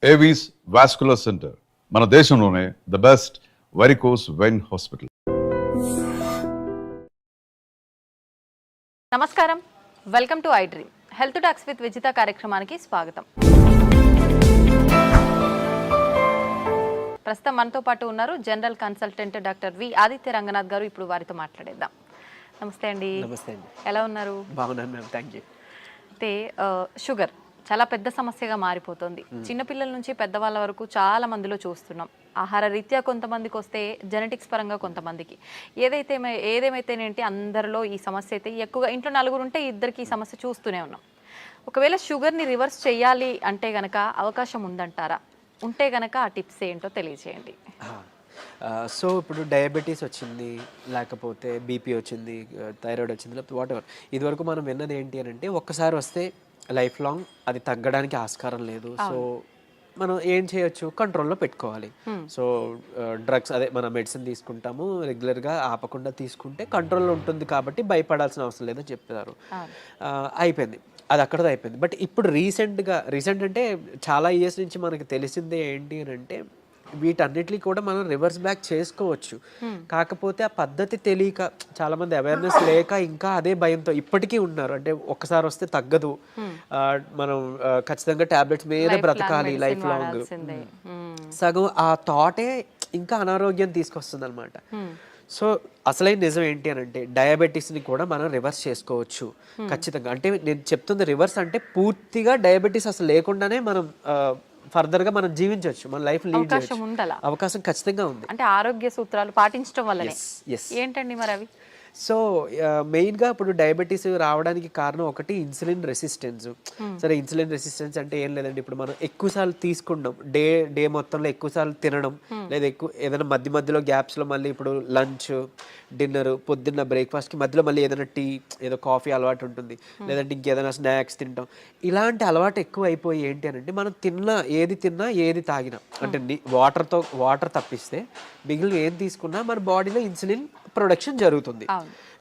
Avis vascular centre మన దేశంలోనే the best varicose vein hospital. నమస్కారం, welcome to iDream. Health talks with Vijitha కార్యక్రమానికి స్వాగతం. ప్రస్తుతం మనతో పాటు ఉన్నారు general consultant doctor V Aditya Ranganath గారు. ఇప్పుడు వారితో మాట్లాడేద్దాం. నమస్తే అండి. నమస్తే అండి. ఎలా ఉన్నారు? బాగున్నాను మ్యామ్, థ్యాంక్ యూ. అయితే షుగర్ చాలా పెద్ద సమస్యగా మారిపోతుంది. చిన్నపిల్లల నుంచి పెద్దవాళ్ళ వరకు చాలా మందిలో చూస్తున్నాం. ఆహార రీత్యా కొంతమందికి వస్తే, జెనెటిక్స్ పరంగా కొంతమందికి, ఏదేమైతేనేంటి అందరిలో ఈ సమస్య అయితే ఎక్కువగా. ఇంట్లో నలుగురు ఉంటే ఇద్దరికి ఈ సమస్య చూస్తూనే ఉన్నాం. ఒకవేళ షుగర్ని రివర్స్ చేయాలి అంటే గనక అవకాశం ఉందంటారా? ఉంటే గనక ఆ టిప్స్ ఏంటో తెలియజేయండి. సో ఇప్పుడు డయాబెటీస్ వచ్చింది, లేకపోతే బీపీ వచ్చింది, థైరాయిడ్ వచ్చింది, లేకపోతే వాట్ ఎవర్, ఇదివరకు మనం విన్నది ఏంటి అని అంటే ఒక్కసారి వస్తే లైఫ్ లాంగ్ అది తగ్గడానికి ఆస్కారం లేదు. సో మనం ఏం చేయొచ్చు, కంట్రోల్లో పెట్టుకోవాలి. సో డ్రగ్స్, అదే మన మెడిసిన్ తీసుకుంటాము రెగ్యులర్గా, ఆపకుండా తీసుకుంటే కంట్రోల్లో ఉంటుంది కాబట్టి భయపడాల్సిన అవసరం లేదని చెప్తారు. అయిపోయింది, అది అక్కడతో అయిపోయింది. బట్ ఇప్పుడు రీసెంట్ అంటే చాలా ఇయర్స్ నుంచి మనకి తెలిసిందే ఏంటి అని అంటే వీటన్నిటిని కూడా మనం రివర్స్ బ్యాక్ చేసుకోవచ్చు. కాకపోతే ఆ పద్ధతి తెలియక, చాలా మంది అవేర్నెస్ లేక ఇంకా అదే భయంతో ఇప్పటికీ ఉన్నారు. అంటే ఒక్కసారి వస్తే తగ్గదు, మనం ఖచ్చితంగా టాబ్లెట్స్ మీద బ్రతకాలి లైఫ్ లాంగ్. సగం ఆ థాటే ఇంకా అనారోగ్యం తీసుకొస్తుంది అనమాట. సో అసలైన నిజం ఏంటి అని అంటే డయాబెటీస్ని కూడా మనం రివర్స్ చేసుకోవచ్చు ఖచ్చితంగా. అంటే నేను చెప్తుంది రివర్స్ అంటే పూర్తిగా డయాబెటీస్ అసలు లేకుండానే మనం ఫర్దర్గా మనం జీవించవచ్చు, మన లైఫ్ లీడ్ చేయొచ్చు. అవకాశం ఖచ్చితంగా ఉంది. అంటే ఆరోగ్య సూత్రాలు పాటించడం వల్ల ఏంటండి మరి అవి? సో మెయిన్గా ఇప్పుడు డయాబెటీస్ రావడానికి కారణం ఒకటి ఇన్సులిన్ రెసిస్టెన్స్. సరే, ఇన్సులిన్ రెసిస్టెన్స్ అంటే ఏం లేదండి, ఇప్పుడు మనం ఎక్కువసార్లు తీసుకుంటాం, డే మొత్తంలో ఎక్కువసార్లు తినడం, లేదా ఏదైనా మధ్యలో గ్యాప్స్లో మళ్ళీ ఇప్పుడు లంచ్, డిన్నర్, పొద్దున్న బ్రేక్ఫాస్ట్కి మధ్యలో మళ్ళీ ఏదైనా టీ, ఏదో కాఫీ అలవాటు ఉంటుంది, లేదంటే ఇంకేదైనా స్నాక్స్ తింటాం. ఇలాంటి అలవాటు ఎక్కువ అయిపోయి ఏంటి అని అంటే మనం ఏది తిన్నా ఏది తాగినా, అంటే వాటర్ తప్పిస్తే మిగిలిన ఏం తీసుకున్నా మన బాడీలో ఇన్సులిన్ ప్రొడక్షన్ జరుగుతుంది.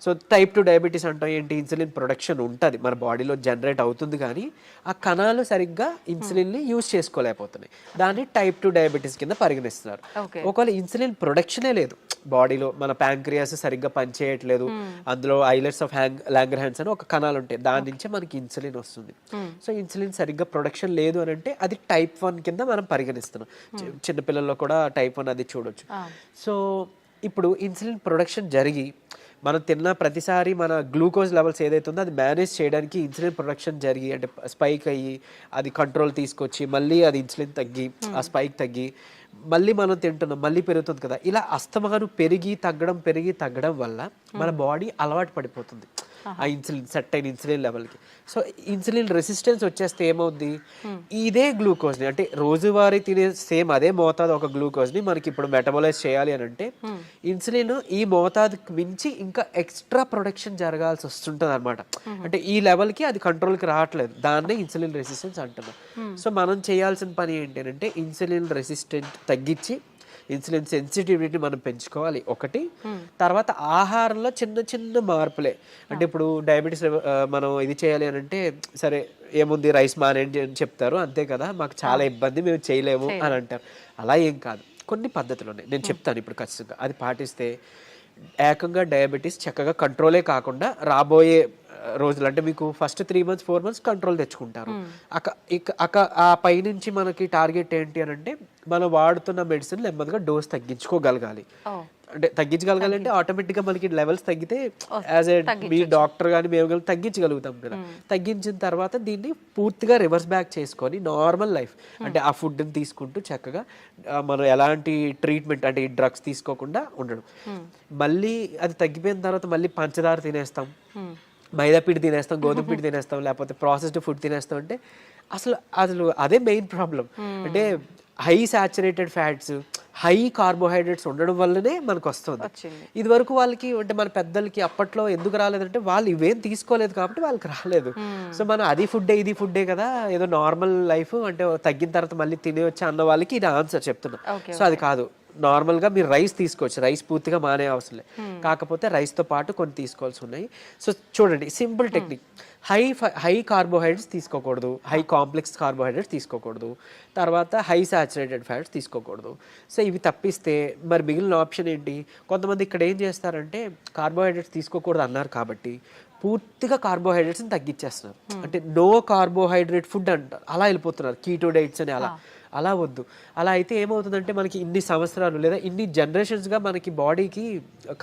సో టైప్ 2 డయాబెటీస్ అంటాం ఏంటి, ఇన్సులిన్ ప్రొడక్షన్ ఉంటుంది మన బాడీలో, జనరేట్ అవుతుంది, కానీ ఆ కణాలు సరిగ్గా ఇన్సులిన్ని యూజ్ చేసుకోలేకపోతున్నాయి. దాన్ని టైప్ 2 డయాబెటీస్ కింద పరిగణిస్తున్నారు. ఒకవేళ ఇన్సులిన్ ప్రొడక్షనే లేదు బాడీలో, మన ప్యాంక్రియాస్ సరిగ్గా పనిచేయట్లేదు, అందులో ఐలెట్స్ ఆఫ్ లాంగర్హాన్స్ అని ఒక కణాలు ఉంటాయి, దాని నుంచే మనకి ఇన్సులిన్ వస్తుంది. సో ఇన్సులిన్ సరిగ్గా ప్రొడక్షన్ లేదు అని అంటే అది టైప్ 1 కింద మనం పరిగణిస్తున్నాం. చిన్నపిల్లల్లో కూడా టైప్ 1 అది చూడొచ్చు. సో ఇప్పుడు ఇన్సులిన్ ప్రొడక్షన్ జరిగి మనం తిన్న ప్రతిసారి మన గ్లూకోజ్ లెవెల్స్ ఏదైతే ఉందో అది మేనేజ్ చేయడానికి ఇన్సులిన్ ప్రొడక్షన్ జరిగి, అంటే స్పైక్ అయ్యి అది కంట్రోల్ తీసుకొచ్చి మళ్ళీ అది ఇన్సులిన్ తగ్గి, ఆ స్పైక్ తగ్గి మళ్ళీ మనం తింటున్నాం, మళ్ళీ పెరుగుతుంది కదా. ఇలా అస్తమానం పెరిగి తగ్గడం వల్ల మన బాడీ అలవాటు పడిపోతుంది ఆ ఇన్సులిన్, సెట్ అయిన ఇన్సులిన్ లెవెల్కి. సో ఇన్సులిన్ రెసిస్టెన్స్ వచ్చేస్తే ఏమవుద్ది, ఇదే గ్లూకోజ్ని, అంటే రోజువారీ తినే సేమ్ అదే మోతాదు ఒక గ్లూకోజ్ని మనకి ఇప్పుడు మెటబలైజ్ చేయాలి అని అంటే ఇన్సులిన్ ఈ మోతాదుకి మించి ఇంకా ఎక్స్ట్రా ప్రొడక్షన్ జరగాల్సి వస్తుంటుంది అనమాట. అంటే ఈ లెవెల్కి అది కంట్రోల్కి రావట్లేదు, దాన్నే ఇన్సులిన్ రెసిస్టెన్స్ అంటున్నాం. సో మనం చేయాల్సిన పని ఏంటి అంటే ఇన్సులిన్ రెసిస్టెంట్ తగ్గించి ఇన్సులిన్ సెన్సిటివిటీ మనం పెంచుకోవాలి ఒకటి. తర్వాత ఆహారంలో చిన్న మార్పులే, అంటే ఇప్పుడు డయాబెటీస్ మనం ఇది చేయాలి అని అంటే సరే ఏముంది రైస్ మానేయండి అని చెప్తారు, అంతే కదా, మాకు చాలా ఇబ్బంది, మేము చేయలేము అని అంటారు. అలా ఏం కాదు, కొన్ని పద్ధతులు ఉన్నాయి, నేను చెప్తాను ఇప్పుడు ఖచ్చితంగా. అది పాటిస్తే ఏకంగా డయాబెటీస్ చక్కగా కంట్రోలే కాకుండా రాబోయే రోజులు, అంటే మీకు ఫస్ట్ 3 months 4 months కంట్రోల్ తెచ్చుకుంటారు. ఆ పైనుంచి మనకి టార్గెట్ ఏంటి అని అంటే మనం వాడుతున్న మెడిసిన్ నెమ్మదిగా డోస్ తగ్గించుకోగలగాలి. అంటే తగ్గించగలగాలి అంటే ఆటోమేటిక్గా మనకి లెవెల్స్ తగ్గితే యాజ్ ఏ మీ డాక్టర్ కానీ మేము కానీ తగ్గించగలుగుతాం కదా. తగ్గించిన తర్వాత దీన్ని పూర్తిగా రివర్స్ బ్యాక్ చేసుకొని నార్మల్ లైఫ్, అంటే ఆ ఫుడ్ని తీసుకుంటూ చక్కగా మనం ఎలాంటి ట్రీట్మెంట్, అంటే ఈ డ్రగ్స్ తీసుకోకుండా ఉండడం. మళ్ళీ అది తగ్గిపోయిన తర్వాత మళ్ళీ పంచదార తినేస్తాం, మైదా పిండి తినేస్తాం, గోధుమ పిండి తినేస్తాం, లేకపోతే ప్రాసెస్డ్ ఫుడ్ తినేస్తాం. అంటే అసలు అదే మెయిన్ ప్రాబ్లం. అంటే high saturated fats, high carbohydrates ఉండడం వల్లనే మనకు వస్తుంది. ఇది వరకు వాళ్ళకి, అంటే మన పెద్దలకి అప్పట్లో ఎందుకు రాలేదంటే వాళ్ళు ఇవేం తీసుకోలేదు కాబట్టి వాళ్ళకి రాలేదు. సో మనం అది ఫుడ్డే ఇది ఫుడ్డే కదా, ఏదో నార్మల్ లైఫ్, అంటే తగ్గిన తర్వాత మళ్ళీ తినేవచ్చు అన్న వాళ్ళకి ఇది ఆన్సర్ చెప్తున్నా. సో అది కాదు, నార్మల్గా మీరు రైస్ తీసుకోవచ్చు, రైస్ పూర్తిగా మానే అవసరం లేదు, కాకపోతే రైస్తో పాటు కొన్ని తీసుకోవాల్సి ఉన్నాయి. సో చూడండి సింపుల్ టెక్నిక్, హై కార్బోహైడ్రేట్స్ తీసుకోకూడదు, హై కాంప్లెక్స్ కార్బోహైడ్రేట్స్ తీసుకోకూడదు, తర్వాత హై సాచురేటెడ్ ఫ్యాట్స్ తీసుకోకూడదు. సో ఇవి తప్పిస్తే మరి మిగిలిన ఆప్షన్ ఏంటి? కొంతమంది ఇక్కడ ఏం చేస్తారంటే కార్బోహైడ్రేట్స్ తీసుకోకూడదు అన్నారు కాబట్టి పూర్తిగా కార్బోహైడ్రేట్స్ని తగ్గించేస్తున్నారు, అంటే నో కార్బోహైడ్రేట్ ఫుడ్ అంటారు, అలా వెళ్ళిపోతున్నారు, కీటో డైట్స్ అని. అలా వద్దు. అలా అయితే ఏమవుతుందంటే మనకి ఇన్ని సంవత్సరాలు లేదా ఇన్ని జనరేషన్స్గా మనకి బాడీకి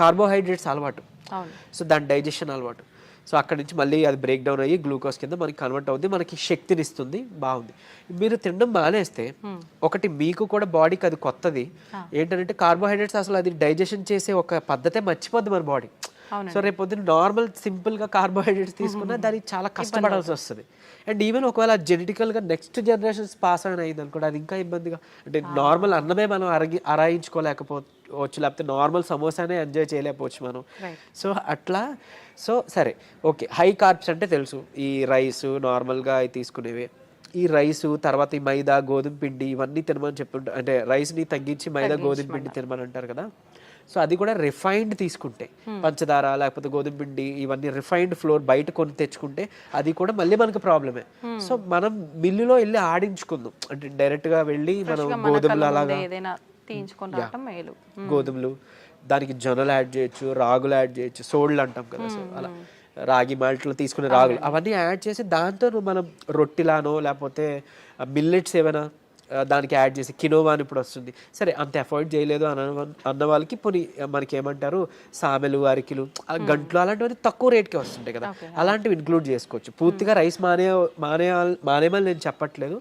కార్బోహైడ్రేట్స్ అలవాటు, సో దాని డైజెషన్ అలవాటు. సో అక్కడి నుంచి మళ్ళీ అది బ్రేక్ డౌన్ అయ్యి గ్లూకోజ్ కింద మనకి కన్వర్ట్ అవుతుంది, మనకి శక్తిని ఇస్తుంది, బాగుంది. మీరు తినడం మానేస్తే ఒకటి మీకు కూడా బాడీకి అది కొత్తది ఏంటంటే కార్బోహైడ్రేట్స్ అసలు అది డైజెషన్ చేసే ఒక పద్ధతే మర్చిపోద్ది మన బాడీ. సో రేపు పొద్దున్న నార్మల్ సింపుల్గా కార్బోహైడ్రేట్స్ తీసుకున్నా దానికి చాలా కష్టపడాల్సి వస్తుంది. అండ్ ఈవెన్ ఒకవేళ జెనెటికల్గా నెక్స్ట్ జనరేషన్స్ పాస్ ఆన్ అయింది అనుకోండి, అది ఇంకా ఇబ్బందిగా, అంటే నార్మల్ అన్నమే మనం అరాయించుకోలేకపోవచ్చు, లేకపోతే నార్మల్ సమోసానే ఎంజాయ్ చేయలేకపోవచ్చు మనం. సో అట్లా. సో సరే ఓకే, హై కార్బ్స్ అంటే తెలుసు, ఈ రైస్ నార్మల్గా తీసుకునేవి, ఈ రైసు తర్వాత ఈ మైదా గోధుమ పిండి ఇవన్నీ తినమని చెప్తుంటారు, అంటే రైస్ని తగ్గించి మైదా గోధుమ పిండి తినమని అంటారు కదా. సో అది కూడా రిఫైన్డ్ తీసుకుంటే, పంచదార లేకపోతే గోధుమ పిండి ఇవన్నీ రిఫైన్డ్ ఫ్లోర్ బయట కొని తెచ్చుకుంటే అది కూడా మళ్ళీ మనకు ప్రాబ్లమే. సో మనం మిల్లులో వెళ్ళి ఆడించుకుందాం, అంటే డైరెక్ట్గా వెళ్ళి మనం గోధుమలు అలాగా గోధుమలు, దానికి జొన్నలు యాడ్ చేయొచ్చు, రాగులు యాడ్ చేయొచ్చు, సోళ్ళు అంటాం కదా, సో అలా రాగి మాల్ట్లో తీసుకునే రాగులు అవన్నీ యాడ్ చేసి దాంతో మనం రొట్టిలానో లేకపోతే మిల్లెట్స్ ఏమైనా దానికి యాడ్ చేసి, కినోవా అని ఇప్పుడు వస్తుంది, సరే అంత అఫోర్డ్ చేయలేదు అన్న వాళ్ళకి పోనీ మనకి ఏమంటారు సామెలు, అరికిలు, గంటలు అలాంటివన్నీ తక్కువ రేట్కే వస్తుంటాయి కదా, అలాంటివి ఇంక్లూడ్ చేసుకోవచ్చు. పూర్తిగా రైస్ మానేమని నేను చెప్పట్లేదు,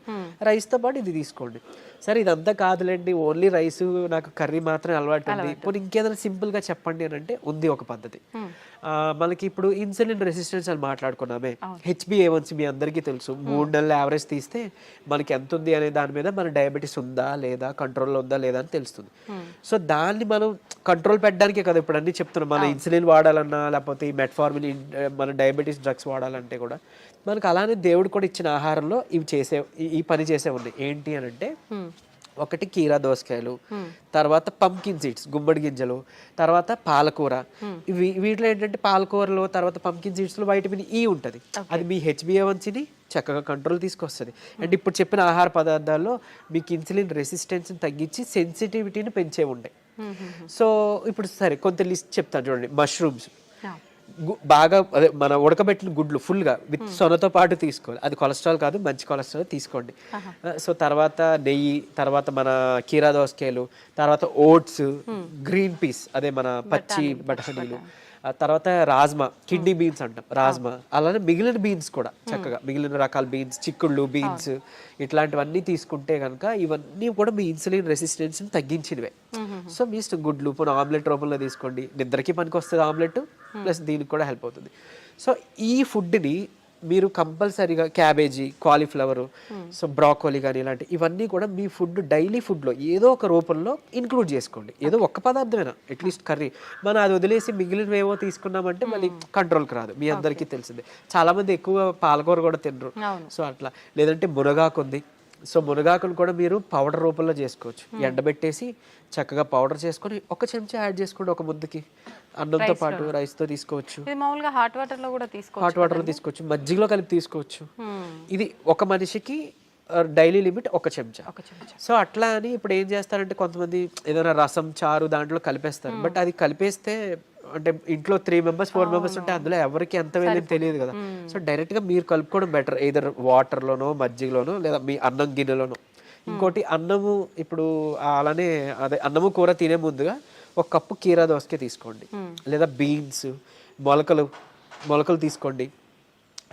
రైస్తో పాటు ఇది తీసుకోండి. సరే ఇదంతా కాదులేండి, ఓన్లీ రైస్ నాకు కర్రీ మాత్రమే అలవాటు ఉంది, పోనీ ఇంకేదైనా సింపుల్గా చెప్పండి అని అంటే ఉంది ఒక పద్ధతి. మనకి ఇప్పుడు ఇన్సులిన్ రెసిస్టెన్స్ అని మాట్లాడుకున్నామే, HbA1c మీ అందరికీ తెలుసు, 3 నెలల యావరేజ్ తీస్తే మనకి ఎంత ఉంది అనే దాని మీద మన డయాబెటీస్ ఉందా లేదా, కంట్రోల్లో ఉందా లేదా అని తెలుస్తుంది. సో దాన్ని మనం కంట్రోల్ పెట్టడానికే కదా ఇప్పుడు అన్ని చెప్తున్నాం, మన ఇన్సులిన్ వాడాలన్నా లేకపోతే ఈ మెట్ఫార్మిన్ మన డయాబెటీస్ డ్రగ్స్ వాడాలంటే కూడా మనకు అలానే దేవుడు కూడా ఇచ్చిన ఆహారంలో ఈ పని చేసే ఉన్నాయి. ఏంటి అని అంటే ఒకటి కీరా దోసకాయలు, తర్వాత పంకిన్ సీడ్స్ గుమ్మడి గింజలు, తర్వాత పాలకూర. వీటిలో ఏంటంటే పాలకూరలో తర్వాత పంకిన్ సీడ్స్లో వైటమిన్ ఈ ఉంటుంది, అది మీ HbA1cని చక్కగా కంట్రోల్ తీసుకొస్తుంది. అండ్ ఇప్పుడు చెప్పిన ఆహార పదార్థాల్లో మీకు ఇన్సులిన్ రెసిస్టెన్స్ని తగ్గించి సెన్సిటివిటీని పెంచే ఉంటాయి. సో ఇప్పుడు సరే కొంత లిస్ట్ చెప్తాను చూడండి. మష్రూమ్స్ బాగా అదే మన ఉడకబెట్టిన గుడ్లు ఫుల్గా విత్ సొనతో పాటు తీసుకోవాలి, అది కొలెస్ట్రాల్ కాదు, మంచి కొలెస్ట్రాల్ తీసుకోండి. సో తర్వాత నెయ్యి, తర్వాత మన కీరా దోసకాయలు, తర్వాత ఓట్స్, గ్రీన్ పీస్ అదే మన పచ్చి బఠానీలు, తర్వాత రాజ్మా, కిడ్నీ బీన్స్ అంటాం రాజ్మా, అలానే మిగిలిన బీన్స్ కూడా చక్కగా మిగిలిన రకాల బీన్స్, చిక్కుళ్ళు బీన్స్ ఇట్లాంటివన్నీ తీసుకుంటే కనుక ఇవన్నీ కూడా మీ ఇన్సులిన్ రెసిస్టెన్స్ని తగ్గించినవే. సో మీ గుడ్లు పోనీ ఆమ్లెట్ రూపంలో తీసుకోండి, నిద్రకి పనికి వస్తుంది ఆమ్లెట్, ప్లస్ దీనికి కూడా హెల్ప్ అవుతుంది. సో ఈ ఫుడ్ని మీరు కంపల్సరీగా క్యాబేజీ, కాలీఫ్లవర్, సో బ్రాకోలీ కానీ ఇలాంటి ఇవన్నీ కూడా మీ ఫుడ్ డైలీ ఫుడ్లో ఏదో ఒక రూపంలో ఇంక్లూడ్ చేసుకోండి. ఏదో ఒక్క పదార్థమైనా అట్లీస్ట్ కర్రీ, మనం అది వదిలేసి మిగిలినవేవో తీసుకున్నామంటే మళ్ళీ కంట్రోల్కి రాదు, మీ అందరికీ తెలిసిందే. చాలామంది ఎక్కువ పాలకూర కూడా తినరు, సో అట్లా. లేదంటే మునగాకు ఉంది, సో మునగాకును కూడా మీరు పౌడర్ రూపంలో చేసుకోవచ్చు, ఎండబెట్టేసి చక్కగా పౌడర్ చేసుకొని ఒక చెంచా యాడ్ చేసుకోండి ఒక ముద్దకి, అన్నంతో పాటు రైస్తో తీసుకోవచ్చు, హాట్ వాటర్లో తీసుకోవచ్చు, మజ్జిగలో కలిపి తీసుకోవచ్చు. ఇది ఒక మనిషికి డైలీ లిమిట్ ఒక చెంచా. సో అట్లా అని ఇప్పుడు ఏం చేస్తారంటే కొంతమంది ఏదైనా రసం, చారు దాంట్లో కలిపేస్తారు, బట్ అది కలిపేస్తే అంటే ఇంట్లో 3 members 4 members ఉంటే అందులో ఎవరికి ఎంత వెళ్ళేది తెలియదు కదా. సో డైరెక్ట్గా మీరు కలుపుకోవడం బెటర్, ఏదర్ వాటర్లోనో మజ్జిగలోనో లేదా మీ అన్నం గిన్నెలోనో. ఇంకోటి అన్నము, ఇప్పుడు అలానే అదే అన్నము కూర తినే ముందుగా 1 కప్పు కీరా దోసకాయ తీసుకోండి, లేదా బీన్స్, మొలకలు తీసుకోండి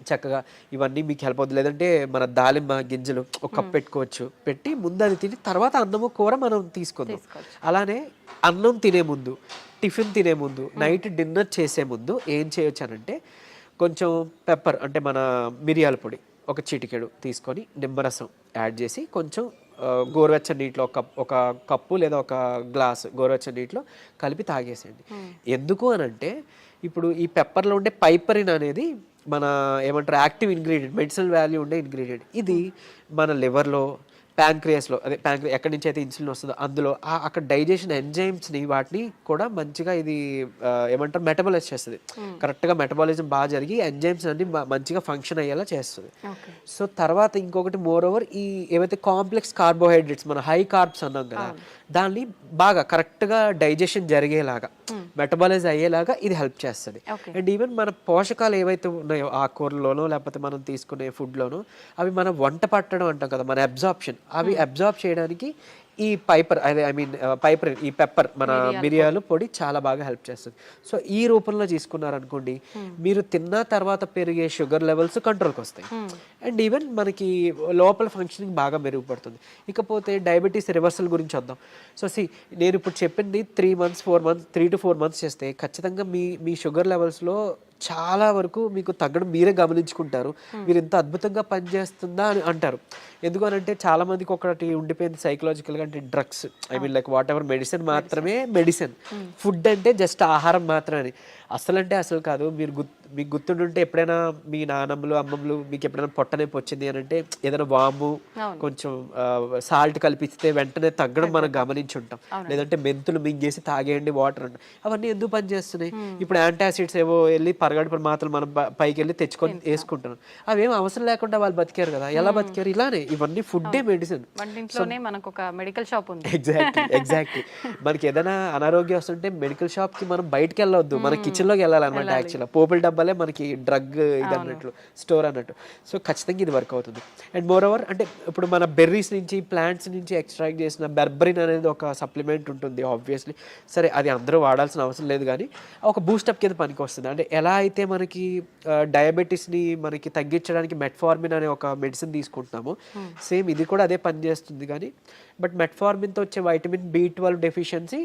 చక్కగా. ఇవన్నీ మీకు హెల్ప్ అవుతుంది. లేదంటే మన దాలిమ్మ గింజలు 1 కప్ పెట్టుకోవచ్చు, పెట్టి ముందు అది తిని తర్వాత అన్నము కూర మనం తీసుకుందాం. అలానే అన్నం తినే ముందు, టిఫిన్ తినే ముందు, నైట్ డిన్నర్ చేసే ముందు ఏం చేయొచ్చు అనంటే కొంచెం పెప్పర్ అంటే మన మిరియాల పొడి 1 చిటికెడు తీసుకొని నిమ్మరసం యాడ్ చేసి కొంచెం గోరువెచ్చని నీటిలో ఒక కప్పు లేదా 1 గ్లాస్ గోరువెచ్చని నీటిలో కలిపి తాగేసేయండి. ఎందుకు అనంటే ఇప్పుడు ఈ పెప్పర్లో ఉండే పైపరిన్ అనేది మన ఏమంటారు యాక్టివ్ ఇంగ్రీడియంట్, మెడిసినల్ వాల్యూ ఉండే ఇంగ్రీడియంట్. ఇది మన లివర్లో ప్యాంక్రియాస్లో అదే ఎక్కడి నుంచి అయితే ఇన్సులిన్ వస్తుందో అందులో అక్కడ డైజెషన్ ఎంజైమ్స్ని వాటిని కూడా మంచిగా ఇది ఏమంటారు మెటబాలైజ్ చేస్తుంది. కరెక్ట్గా మెటబాలిజం బాగా జరిగి ఎంజైమ్స్ అన్ని మంచిగా ఫంక్షన్ అయ్యేలా చేస్తుంది. సో తర్వాత ఇంకొకటి మోర్ ఓవర్ ఈ ఏవైతే కాంప్లెక్స్ కార్బోహైడ్రేట్స్ మన హై కార్బ్స్ అన్నాం కదా దాన్ని బాగా కరెక్ట్గా డైజెషన్ జరిగేలాగా మెటబాలైజ్ అయ్యేలాగా ఇది హెల్ప్ చేస్తుంది. అండ్ ఈవెన్ మన పోషకాలు ఏవైతే ఉన్నాయో ఆకుకూరలోనో లేకపోతే మనం తీసుకునే ఫుడ్లోనో అవి మన వంట పట్టడం అంటాం కదా మన అబ్జార్ప్షన్ అవి అబ్జార్బ్ చేయడానికి ఈ ఈ పెప్పర్ మన మిరియాలు పొడి చాలా బాగా హెల్ప్ చేస్తుంది. సో ఈ రూపంలో తీసుకున్నారనుకోండి మీరు తిన్న తర్వాత పెరిగే షుగర్ లెవెల్స్ కంట్రోల్కి వస్తాయి అండ్ ఈవెన్ మనకి లోపల ఫంక్షనింగ్ బాగా మెరుగుపడుతుంది. ఇకపోతే డయాబెటీస్ రివర్సల్ గురించి వద్దాం. సో నేను ఇప్పుడు చెప్పింది 3 to 4 months చేస్తే ఖచ్చితంగా మీ షుగర్ లెవెల్స్లో చాలా వరకు మీకు తగ్గడం మీరే గమనించుకుంటారు. మీరు ఇంత అద్భుతంగా పనిచేస్తుందా అని అంటారు. ఎందుకనంటే చాలా మందికి ఒకటి ఉండిపోయింది సైకలాజికల్గా అంటే drugs like what ever medicine మాత్రమే మెడిసిన్, ఫుడ్ అంటే జస్ట్ ఆహారం మాత్రమే. అసలు కాదు. మీకు గుర్తుంటుంటే ఎప్పుడైనా మీ నాన్నమ్మలు అమ్మమ్మలు మీకు ఎప్పుడైనా పొట్టనొప్పి వచ్చింది అని అంటే ఏదైనా వాము కొంచెం సాల్ట్ కలిపిస్తే వెంటనే తగ్గడం మనం గమనించుంటాం. లేదంటే మెంతులు మింగేసి తాగేయండి వాటర్ అంటే అవన్నీ ఎందుకు పనిచేస్తున్నాయి? ఇప్పుడు యాంటాసిడ్స్ ఏవో వెళ్ళి పరగడుపున మాత్రం మనం పైకి వెళ్ళి తెచ్చుకొని వేసుకుంటున్నాం. అవేం అవసరం లేకుండా వాళ్ళు బతికారు కదా. ఎలా బతికారు? ఇలానే ఇవన్నీ ఫుడ్డే మెడిసిన్. ఎగ్జాక్ట్లీ మనకి ఏదైనా అనారోగ్యం వస్తుంటే మెడికల్ షాప్ కి మనం బయటకు వెళ్ళవద్దు, మన కిచెన్ లోకి వెళ్ళాలన్నమాట. యాక్చువల్గా పోపుల డబ్బాలే మనకి డ్రగ్ ఇది అన్నట్లు స్టోర్ అన్నట్టు. సో ఖచ్చితంగా ఇది వర్క్ అవుతుంది. అండ్ మోర్ ఓవర్ అంటే ఇప్పుడు మన బెర్రీస్ నుంచి ప్లాంట్స్ నుంచి ఎక్స్ట్రాక్ట్ చేసిన బెర్బరిన్ అనేది ఒక సప్లిమెంట్ ఉంటుంది ఆబ్వియస్లీ. సరే అది అందరూ వాడాల్సిన అవసరం లేదు కానీ ఒక బూస్టప్ కింద పనికి వస్తుంది. అంటే ఎలా అయితే మనకి డయాబెటీస్ని మనకి తగ్గించడానికి మెట్ఫార్మిన్ అనే ఒక మెడిసిన్ తీసుకుంటున్నాము సేమ్ ఇది కూడా అదే పని చేస్తుంది. కానీ బట్ మెట్ఫార్మిన్తో వచ్చే వైటమిన్ B12 డెఫిషియన్సీ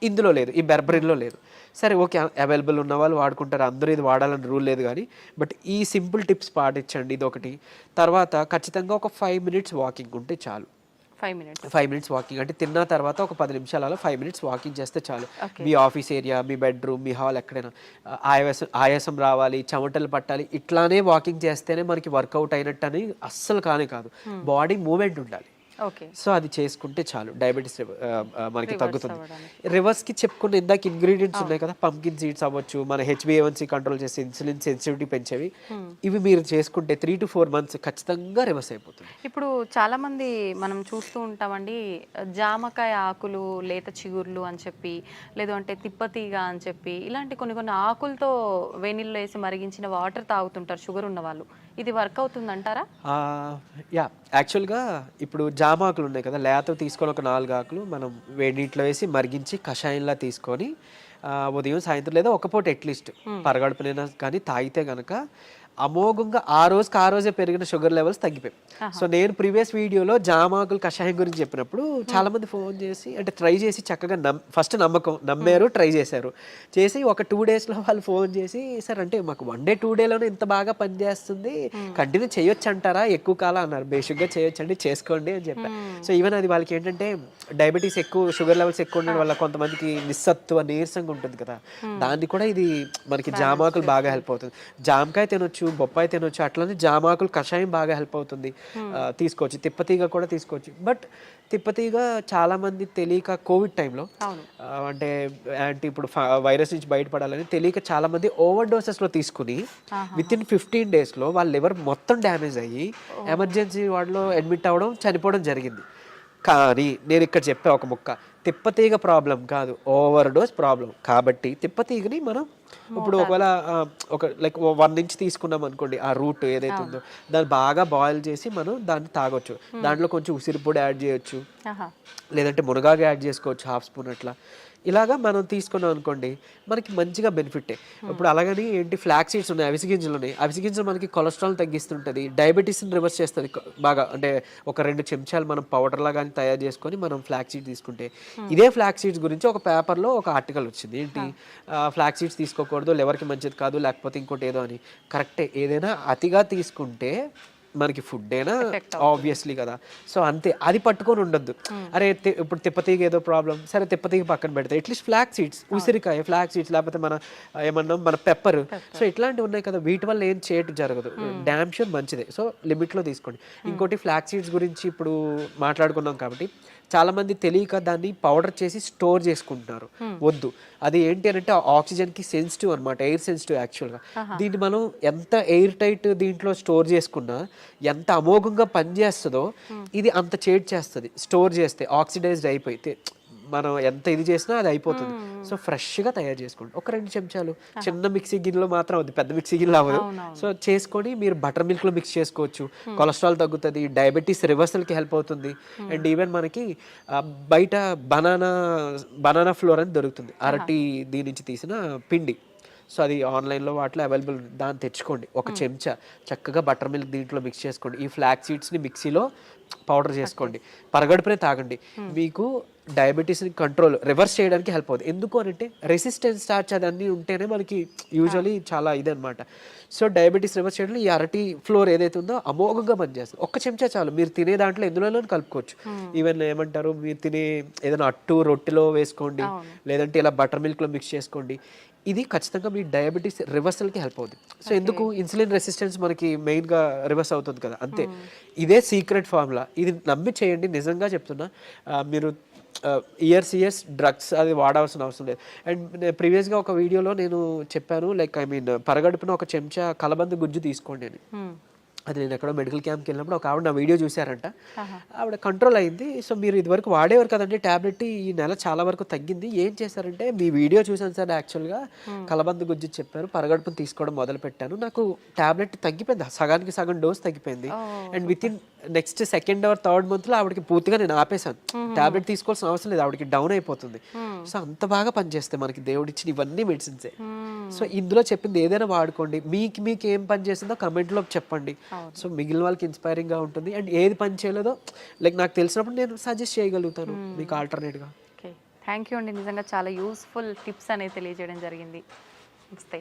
ఇందులో లేదు, ఈ బెర్బరిన్లో లేదు. సరే ఓకే అవైలబుల్ ఉన్న వాళ్ళు వాడుకుంటారు, అందరూ ఇది వాడాలని రూల్ లేదు. కానీ బట్ ఈ సింపుల్ టిప్స్ పాటించండి, ఇది ఒకటి. తర్వాత ఖచ్చితంగా ఒక 5 minutes వాకింగ్ ఉంటే చాలు. 5 minutes వాకింగ్ అంటే తిన్న తర్వాత ఒక 10 నిమిషాలు అలా 5 minutes వాకింగ్ చేస్తే చాలు. మీ ఆఫీస్ ఏరియా, మీ బెడ్రూమ్, మీ హాల్ ఎక్కడైనా ఆయాసం రావాలి, చెమటలు పట్టాలి, ఇట్లానే వాకింగ్ చేస్తేనే మనకి వర్కౌట్ అయినట్టు అని అస్సలు కాదు. బాడీ మూమెంట్ ఉండాలి. సో అది చేసుకుంటే చాలు డయాబెటీస్ మనకి తగ్గుతుంది. రివర్స్కి చెప్పుకున్న ఇందాక ఇంగ్రీడియంట్స్ ఉన్నాయి కదా, పంకిన్ సీడ్స్ అవ్వచ్చు, మన HbA1c కంట్రోల్ చేసే ఇన్సులిన్ సెన్సిటివిటీ పెంచేవి, ఇవి మీరు చేసుకుంటే 3 to 4 months ఖచ్చితంగా రివర్స్ అయిపోతుంది. ఇప్పుడు చాలా మంది మనం చూస్తూ ఉంటామండి, జామకాయ ఆకులు, లేత చిగుర్లు అని చెప్పి, లేదు అంటే తిప్పతీగ అని చెప్పి, ఇలాంటి కొన్ని ఆకులతో వేణిల్లో వేసి మరిగించిన వాటర్ తాగుతుంటారు షుగర్ ఉన్న వాళ్ళు. ఇది వర్క్ అవుతుంది అంటారా? యాక్చువల్గా ఇప్పుడు జామ ఆకులు ఉన్నాయి కదా, లేత తీసుకొని ఒక 4 ఆకులు మనం వేడి నీటిలో వేసి మరిగించి కషాయంలా తీసుకొని ఉదయం సాయంత్రం లేదా ఒక పూట అట్లీస్ట్ పరగడుపునైనా కానీ తాగితే కనుక అమోఘంగా ఆ రోజే పెరిగిన షుగర్ లెవెల్స్ తగ్గిపోయాయి. సో నేను ప్రీవియస్ వీడియోలో జామాకులు కషాయం గురించి చెప్పినప్పుడు చాలా మంది ఫోన్ చేసి అంటే ట్రై చేసి చక్కగా ఫస్ట్ నమ్మారు, ట్రై చేసి ఒక 2 days వాళ్ళు ఫోన్ చేసి సార్ అంటే మాకు 1 day 2 dayలోనే ఇంత బాగా పనిచేస్తుంది, కంటిన్యూ చేయొచ్చు అంటారా, ఎక్కువ కాలం అన్నారు. బేసిక్గా చేయొచ్చండి, చేసుకోండి అని చెప్పారు. సో ఈవెన్ అది వాళ్ళకి ఏంటంటే డయాబెటీస్ ఎక్కువ, షుగర్ లెవెల్స్ ఎక్కువ ఉండడం వల్ల కొంతమందికి నిస్సత్వ నీరసంగా ఉంటుంది కదా, దాన్ని కూడా ఇది మనకి జామాకులు బాగా హెల్ప్ అవుతుంది. జామకాయ తినొచ్చు, బొప్పాయి తినొచ్చు, అట్లనే జామాకులు కషాయం బాగా హెల్ప్ అవుతుంది, తీసుకోవచ్చు. తిప్పతీగ కూడా తీసుకోవచ్చు. బట్ తిప్పతీగ చాలా మంది తెలియక కోవిడ్ టైంలో అంటే ఇప్పుడు వైరస్ నుంచి బయటపడాలని తెలియక చాలా మంది ఓవర్ డోసెస్లో తీసుకుని విత్ ఇన్ 15 days వాళ్ళ లివర్ మొత్తం డ్యామేజ్ అయ్యి ఎమర్జెన్సీ వార్డులో అడ్మిట్ అవ్వడం, చనిపోవడం జరిగింది. కానీ నేను ఇక్కడ చెప్పే ఒక ముక్క, తిప్పతీగ ప్రాబ్లం కాదు, ఓవర్ డోస్ ప్రాబ్లం. కాబట్టి తిప్పతీగని మనం ఇప్పుడు ఒకవేళ ఒక లైక్ 1 inch తీసుకున్నాం అనుకోండి, ఆ రూట్ ఏదైతే ఉందో దాన్ని బాగా బాయిల్ చేసి మనం దాన్ని తాగొచ్చు. దాంట్లో కొంచెం ఉసిరిపొడి యాడ్ చేయొచ్చు, లేదంటే మునగాకు యాడ్ చేసుకోవచ్చు 1/2 spoon అట్లా. ఇలాగా మనం తీసుకున్నాం అనుకోండి మనకి మంచిగా బెనిఫిటే. ఇప్పుడు అలాగని ఏంటి ఫ్లాక్ సీడ్స్ ఉన్నాయి, అవిసె గింజలు ఉన్నాయి. అవిసె గింజలు మనకి కొలెస్ట్రాల్ తగ్గిస్తుంటుంది, డయాబెటీస్ని రివర్స్ చేస్తుంది బాగా. అంటే ఒక 2 చెంచాలు మనం పౌడర్లా కానీ తయారు చేసుకొని మనం ఫ్లాక్ సీడ్స్ తీసుకుంటే, ఇదే ఫ్లాక్ సీడ్స్ గురించి ఒక పేపర్లో ఒక ఆర్టికల్ వచ్చింది. ఏంటి ఫ్లాక్ సీడ్స్ తీసుకోకూడదు, లివర్కి మంచిది కాదు, లేకపోతే ఇంకోటి ఏదో అని. కరెక్టే, ఏదైనా అతిగా తీసుకుంటే మనకి ఫుడ్ అయినా ఆబ్వియస్లీ కదా. సో అంతే, అది పట్టుకొని ఉండొద్దు. అరే ఇప్పుడు తిప్పతీగ ఏదో ప్రాబ్లం, సరే తిప్పతీగ పక్కన పెడతాయి. అట్లీస్ట్ ఫ్లాక్ సీడ్స్, ఉసిరికాయ, ఫ్లాక్ సీడ్స్, లేకపోతే మన ఏమన్నా మన పెప్పర్, సో ఇట్లాంటివి ఉన్నాయి కదా, వీటి వల్ల ఏం చేయటం జరగదు. డ్యామ్ షూర్ మంచిదే. సో లిమిట్లో తీసుకోండి. ఇంకోటి ఫ్లాక్ సీడ్స్ గురించి ఇప్పుడు మాట్లాడుకున్నాం కాబట్టి చాలా మంది తెలియక దాన్ని పౌడర్ చేసి స్టోర్ చేసుకుంటున్నారు. వద్దు, అది ఏంటి అని అంటే ఆక్సిజన్కి సెన్సిటివ్ అనమాట, ఎయిర్ సెన్సిటివ్ యాక్చువల్గా. దీన్ని మనం ఎంత ఎయిర్ టైట్ దీంట్లో స్టోర్ చేసుకున్నా, ఎంత అమోఘంగా పనిచేస్తుందో ఇది అంత చేడ్ చేస్తుంది. స్టోర్ చేస్తే ఆక్సిడైజ్డ్ అయిపోతే మనం ఎంత ఇది చేసినా అది అయిపోతుంది. సో ఫ్రెష్గా తయారు చేసుకోండి. ఒక 2 చెంచాలు చిన్న మిక్సీ గిన్నెలో మాత్రం అవుతుంది, పెద్ద మిక్సీ గిన్నెలో అవ్వదు. సో చేసుకొని మీరు బటర్ మిల్క్లో మిక్స్ చేసుకోవచ్చు. కొలెస్ట్రాల్ తగ్గుతుంది, డయాబెటీస్ రివర్సల్కి హెల్ప్ అవుతుంది. అండ్ ఈవెన్ మనకి బయట బనానా ఫ్లోర్ అని దొరుకుతుంది, అరటి దీని నుంచి తీసిన పిండి. సో అది ఆన్లైన్లో వాటిలో అవైలబుల్, దాన్ని తెచ్చుకోండి. ఒక చెంచా చక్కగా బటర్ మిల్క్ దీంట్లో మిక్స్ చేసుకోండి. ఈ ఫ్లాక్ సీడ్స్ని మిక్సీలో పౌడర్ చేసుకోండి. పరగడుపునే తాగండి. మీకు డయాబెటీస్ని రివర్స్ చేయడానికి హెల్ప్ అవుతుంది. ఎందుకు అని అంటే రెసిస్టెన్స్ స్టార్చ్ అదన్నీ ఉంటేనే మనకి యూజువలీ చాలా ఇదనమాట. సో డయాబెటీస్ రివర్స్ చేయడంలో ఈ అరటి ఫ్లోర్ ఏదైతే ఉందో అమోఘంగా పనిచేస్తుంది. ఒక్క చెంచా చాలు. మీరు తినే దాంట్లో ఎందులో కలుపుకోవచ్చు. ఈవెన్ ఏమంటారు, మీరు తినే ఏదైనా అట్టు రొట్టెలో వేసుకోండి, లేదంటే ఇలా బటర్ మిల్క్లో మిక్స్ చేసుకోండి. ఇది ఖచ్చితంగా మీ డయాబెటీస్ రివర్సల్కి హెల్ప్ అవుతుంది. సో ఎందుకు, ఇన్సులిన్ రెసిస్టెన్స్ మనకి మెయిన్గా రివర్స్ అవుతుంది కదా, అంతే. ఇదే సీక్రెట్ ఫార్ములా. ఇది నమ్మి చేయండి, నిజంగా చెప్తున్నా. మీరు ఇయర్స్ డ్రగ్స్ అది వాడాల్సిన అవసరం లేదు. అండ్ ప్రీవియస్గా ఒక వీడియోలో నేను చెప్పాను, లైక్ పరగడుపున ఒక చెంచా కలబంద గుజ్జు తీసుకోండి అని. అది నేను ఎక్కడో మెడికల్ క్యాంప్కి వెళ్ళినప్పుడు ఒక ఆవిడ నా వీడియో చూశారంట. ఆవిడ కంట్రోల్ అయింది. సో మీరు ఇదివరకు వాడేవారు కదండి ట్యాబ్లెట్, ఈ నెల చాలా వరకు తగ్గింది. ఏం చేశారంటే, మీ వీడియో చూసాను సార్, యాక్చువల్గా కలబంద గుజ్జు చెప్పారు, పరగడుపుని తీసుకోవడం మొదలు పెట్టాను, నాకు ట్యాబ్లెట్ తగ్గిపోయింది, సగానికి సగం డోస్ తగ్గిపోయింది. And with in next 2nd or 3rd monthలో ఆవిడకి పూర్తిగా నేను ఆపేశాను. ట్యాబ్లెట్ తీసుకోవాల్సిన అవసరం లేదు, ఆవిడకి డౌన్ అయిపోతుంది. సో అంత బాగా పనిచేస్తాయి మనకి దేవుడు ఇచ్చిన ఇవన్నీ మెడిసిన్సే. సో ఇందులో చెప్పింది ఏదైనా వాడుకోండి. మీకు ఏం పని చేసిందో కమెంట్లో చెప్పండి. సో మిగిలిన వాళ్ళకి ఇన్స్పైరింగ్గా ఉంటుంది. అండ్ ఏది పని చేయలేదో లైక్ నాకు తెలిసినప్పుడు నేను సజెస్ట్ చేయగలుగుతాను మీకు ఆల్టర్నేట్గా. ఓకే, థ్యాంక్ యూ అండి. నిజంగా చాలా యూస్ఫుల్ టిప్స్ అనేది తెలియజేయడం జరిగింది. నమస్తే.